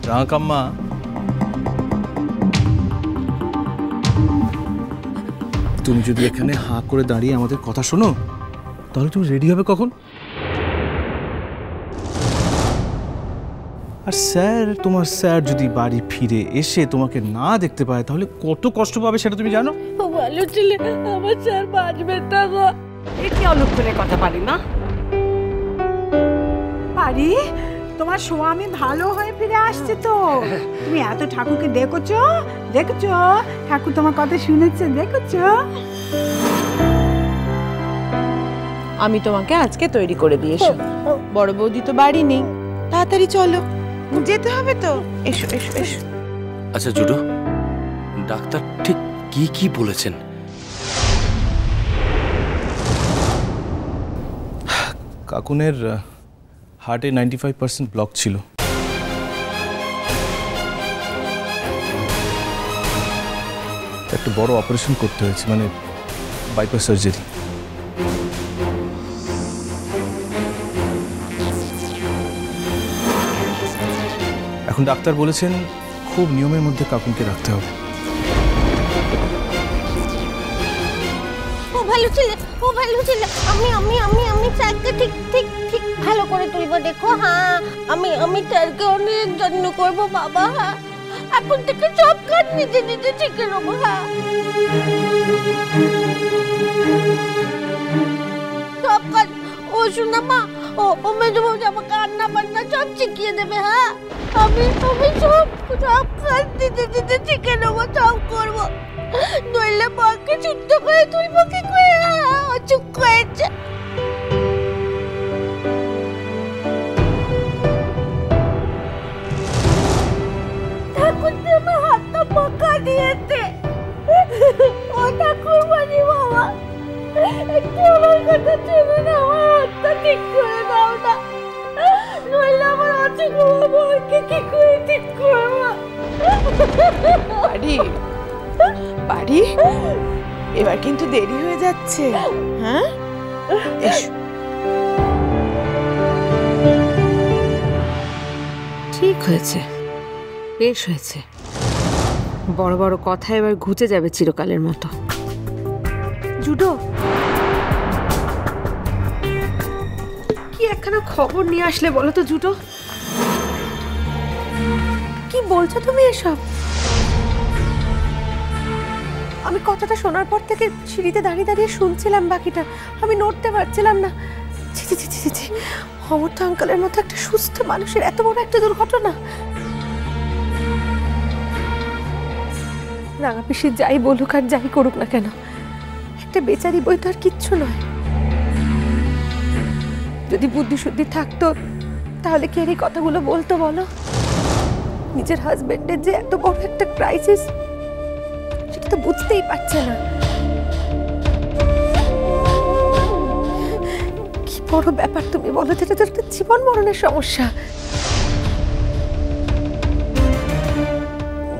রাঙাকাম্মা, তুমি যদি এখানে হাঁ করে দাঁড়িয়ে আমাদের কথা শোনো তাহলে তুমি রেডি হবে কখন? আর তোমার স্যার যদি বাড়ি ফিরে এসে তোমাকে না দেখতে পায় তাহলে কত কষ্ট পাবে সেটা তুমি জানো? ভালো ছেলে, আমার স্যার বাঁচবে না গো। এটি অলক্ষণের কথা পারি না। পারি, তোমার স্বামী ভালো হয়ে ফিরে আসছে তো। তুমি এত ঠাকুরকে দেখেছো? ঠাকুর তোমার কথা শুনেছে, দেখেছো? আমি তোমাকে আজকে তৈরি করে দিয়ে এসো। বড় বৌদি তো বাড়ি নেই, তাড়াতাড়ি চলো, যেতে হবে তো। এসো এসো এসো। আচ্ছা জুডো, ডাক্তার ঠিক কি কি বলেছেন? কাকুনের হার্টে 95% ব্লক ছিল। একটা বড় অপারেশন করতে হয়েছে, মানে বাইপাস সার্জারি। এখন ডাক্তার বলেছেন খুব নিয়মের মধ্যে কাকুনকে রাখতে হবে। ভালো ছেলে, আমি স্যারকে ঠিক ভালো করে তুলবো, দেখো। হ্যাঁ, আমি স্যারকে অনেক যত্ন করবো বাবা। হ্যাঁ, এখন থেকে সব কাজ নিজে শিখে নেবো। হ্যাঁ, সব কাজ ও শোনা মা, ও মেজো আমাকে রান্না বান্না সব শিখিয়ে দেবে। হ্যাঁ, আমি সব কাজ দিতে শিখে নেবো, সব করবো। নইলে মাকে চুপ করে তুলবো কি করে? ও চুপ করেছে। ঠাকুর আমার হাতটা পাকা দিয়েছে। ও ঠাকুর বাড়ি বাবা, একটু আমার কথা শোনো না, আমার হাতটা ঠিক করে দাও না, নইলে আমার অচুক বাবাকে কি করে ঠিক করবো? বাড়ি এবার কিন্তু দেরি হয়ে যাচ্ছে। হ্যাঁ, এসো। ঠিক হয়েছে, বেশ হয়েছে। বড় বড় কথা এবার ঘুচে যাবে চিরকালের মতো। জুডো, কি একখানা খবর নিয়ে আসলে বলো তো জুডো? কি বলছো তুমি এসব? আমি কথাটা শোনার পর থেকে সিঁড়িতে দাঁড়িয়ে শুনছিলাম, বাকিটা আমি নড়তে পারছিলাম না। ছি, অমর্ত্য আঙ্কেলের মতো একটা সুস্থ মানুষের এত বড় একটা দুর্ঘটনা। রাঙা পিসি যাই বলুক আর যাই করুক না কেন, একটা বেচারি বই তো আর কিচ্ছু নয়। যদি বুদ্ধি শুদ্ধি থাকতো তাহলে কি আর এই কথাগুলো বলতো বলো? নিজের হাজবেন্ডের যে এত বড় একটা ক্রাইসিস সেটা তো বুঝতেই পারছে না। কি বড় ব্যাপার তুমি বলো, এটা তো একটা জীবন মরণের সমস্যা।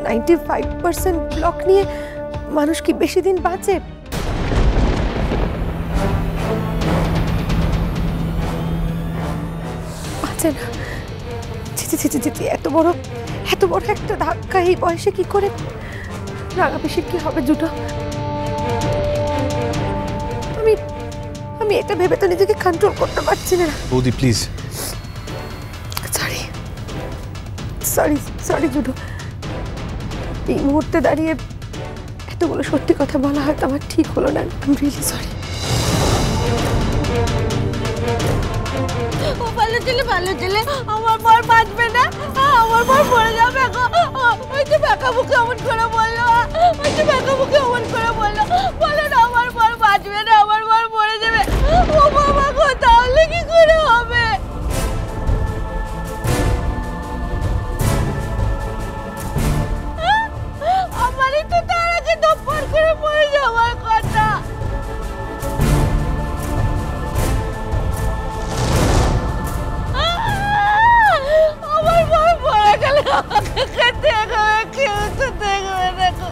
95% ব্লক নিয়ে মানুষ কি বেশি দিন বাঁচে? বাঁচে না। ছি, এত বড় একটা ধাক্কা এই বয়সে কি করে? রাঙা পিসির কি হবে জুটো? আমি এটা ভেবে তো নিজেকে কন্ট্রোল করতে পারছি না। বৌদি প্লিজ। সরি জুটো, এই মুহূর্তে দাঁড়িয়ে এতগুলো সত্যি কথা বলা হয়তো আমার ঠিক হলো না। I am really sorry. ভালো ছেলে, আমার বর বাঁচবে না, আমার বর মরে যাবে। ওই যে ব্যাকা মুখে অমন করে বললো, বলে না আমার বর বাঁচবে না, আমার বর মরে যাবে। ও বাবা গো, তাহলে কি করে হবে? আমারই তো তার আগে দপ্পর করে মরে যাওয়ার কথা। আমার বর মরে গেলে আমাকে খেতে হবে, কেউ তো দেখবে দেখো।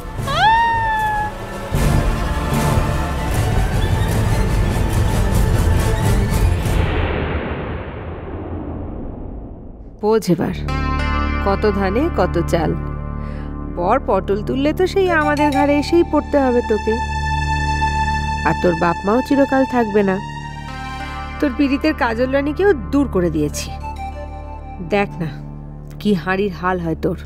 বোঝ এবার কত ধানে কত চাল। বর পটল তুললে তো সেই আমাদের ঘরে এসেই পড়তে হবে তোকে। আর তোর বাপ মাও চিরকাল থাকবে না। তোর পীড়িতের কাজল রানীকেও দূর করে দিয়েছি। দেখ না কি হাঁড়ির হাল হয় তোর।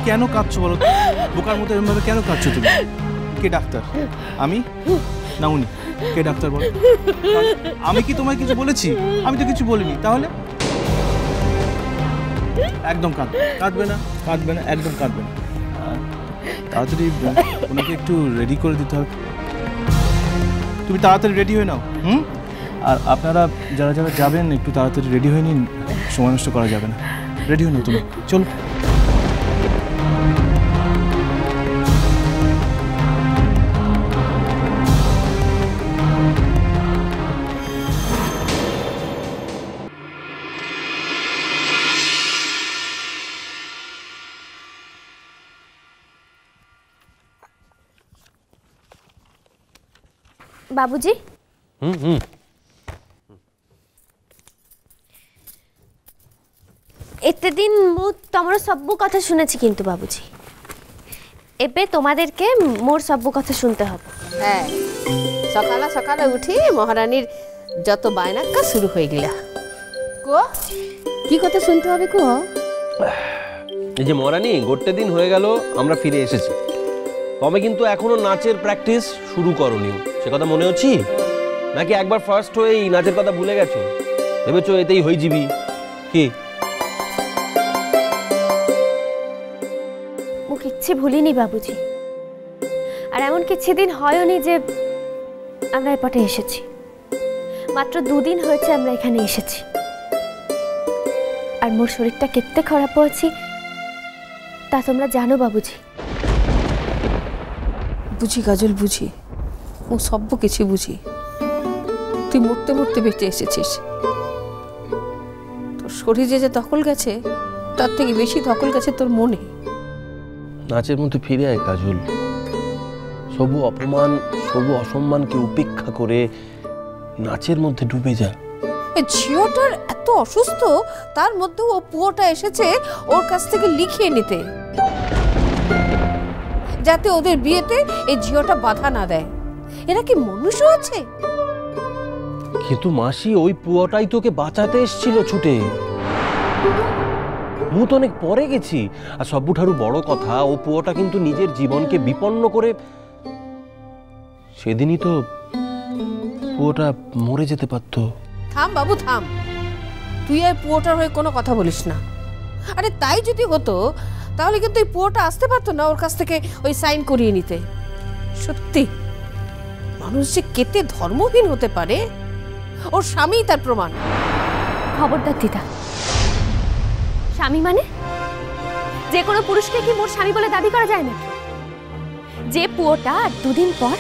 কেন কাঁদছো বলো? বোকার মতো এরকমভাবে কেন কাঁদছো তুমি? কে ডাক্তার? আমি না উনি? কে ডাক্তার বলো? আমি কি তোমায় কিছু বলেছি? আমি তো কিছু বলিনি। তাহলে একদম কাঁদবে না, একদম কাঁদবে না। তাড়াতাড়ি ওনাকে একটু রেডি করে দিতে হবে। তুমি তাড়াতাড়ি রেডি হয়ে নাও। আর আপনারা যারা যারা যাবেন একটু তাড়াতাড়ি রেডি হয়ে নিন, সময় নষ্ট করা যাবে না। রেডি হয়ে নাও তুমি, চলো। ବାବୁଜୀ ଏତେ ଦିନ ମୁଁ ତମର ସବୁ କଥା ଶୁଣିଛି, କିନ୍ତୁ ବାବୁଜୀ ଏବେ তোমাদেরকে মোর সব কথা শুনতে হবে। হ্যাঁ, সকালে সকালে উঠি মহারানীর যত বায়নাক্কা শুরু হয়ে গেলা। কো কি কথা শুনতে হবে? কো এই যে মহারানী, গোটে দিন হয়ে গেল আমরা ফিরে এসেছি, তবে কিন্তু এখনো নাচের প্র্যাকটিস শুরু করনি। সে কথা মনে হচ্ছে নাকি একবার ফার্স্ট হয়ে এই নাচের কথা ভুলে গেছো? ভেবেছো এতেই হয়ে যাবি কি? মু কিচ্ছু ভুলিনি বাবুজি, আর এমন কিছু দিন হয়নি যে আমরা এপটে এসেছি। মাত্র 2 দিন হয়েছে আমরা এখানে এসেছি, আর মোর শরীরটা কেতে খারাপ হয়েছে তা তোমরা জানো বাবুজি। বুঝি কাজল, বুঝি, ও সব কিছু বুঝি। তুই মরতে মরতে বেঁচে এসেছিস। তোর শরীরে যে দখল গেছে তার থেকে বেশি দখল গেছে তোর মনে। নাচের মধ্যে ফিরে আয় কাজল। সবু অপমান, সবু অসম্মানকে উপেক্ষা করে নাচের মধ্যে ডুবে যা। ঝিওটার এত অসুস্থ, তার মধ্যে ও পুয়োটা এসেছে ওর কাছ থেকে লিখিয়ে নিতে, যাতে ওদের বিয়েতে এই ঝিওটা বাধা না দেয়। এরা কি মনুষ্য আছে? কিন্তু মাসি, ওই পুয়োটাই তোকে বাঁচাতে এসেছিল ছুটে। মু তো অনেক পরে গেছি। আর সবুঠারু বড় কথা, ও পুয়োটা কিন্তু নিজের জীবনকে বিপন্ন করে সেদিনই তো পুয়োটা মরে যেতে পারত। থাম বাবু থাম, তুই আর পুয়োটার হয়ে কোনো কথা বলিস না। আরে তাই যদি হতো তাহলে কিন্তু এই পুয়োটা আসতে পারতো না ওর কাছ থেকে ওই সাইন করিয়ে নিতে। সত্যি মানুষ যে কেতে ধর্মহীন হতে পারে, ওর স্বামী তার প্রমাণ। খবরদার দিদা, স্বামী মানে যে কোনো পুরুষকে কি মোর স্বামী বলে দাবি করা যায় না? যে পুয়োটা 2 দিন পর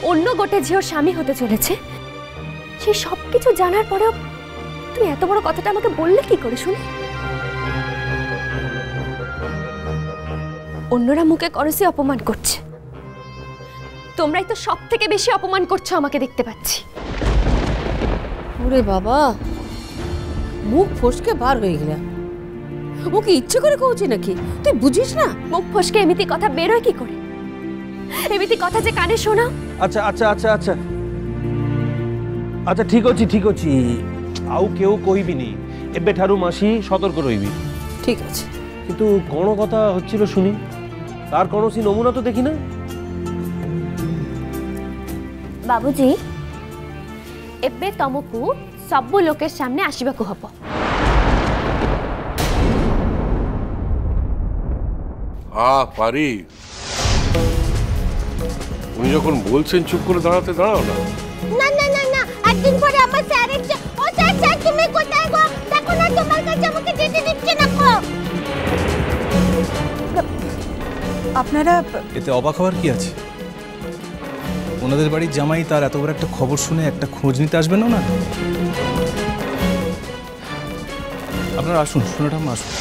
অন্য গোটে ঝিওর স্বামী হতে চলেছে, সেই সব কিছু জানার পরেও তুমি এত বড় কথাটা আমাকে বললে কি করে শুনি? অন্যরা মুখে করসে অপমান করছে, তোমরাই তো সব থেকে বেশি অপমান করছো আমাকে দেখতে পাচ্ছি। ওরে বাবা, মুখ ফসকে বার হয়ে গেল। ও কি ইচ্ছে করে কইছে নাকি? তুই বুঝিস না? মুখ ফসকে এমিতি কথা বেরোয় কি করে? এমিতি কথা যে কানে শোনা। আচ্ছা আচ্ছা আচ্ছা আচ্ছা আচ্ছা, ঠিক আছে। আউ কেউ কইবিনি, এবে ঠারু মাসি সতর্ক রইবি। ঠিক আছে, কিন্তু কোন কথা হচ্ছিল শুনি, তার কোনসি নমুনা তো দেখি না। বাবুজি, এবে তমকু সবু লোকের সামনে আসিবাকু হব। পারি। উনি যখন বলছেন চুপ করে দাঁড়াতে, দাঁড়াও না। না না না না, একদিন পরে আমার স্যার এসে, ও স্যার তুমি কোথায় গো? দেখো না তোমার কাছে আমাকে যেতে দিচ্ছে না গো। আপনারা এতে অবাক হওয়ার কি আছে? ওনাদের বাড়ির জামাই, তার এত বড় একটা খবর শুনে একটা খোঁজ নিতে আসবেন না? আপনারা আসুন, শোনাটা আসুন।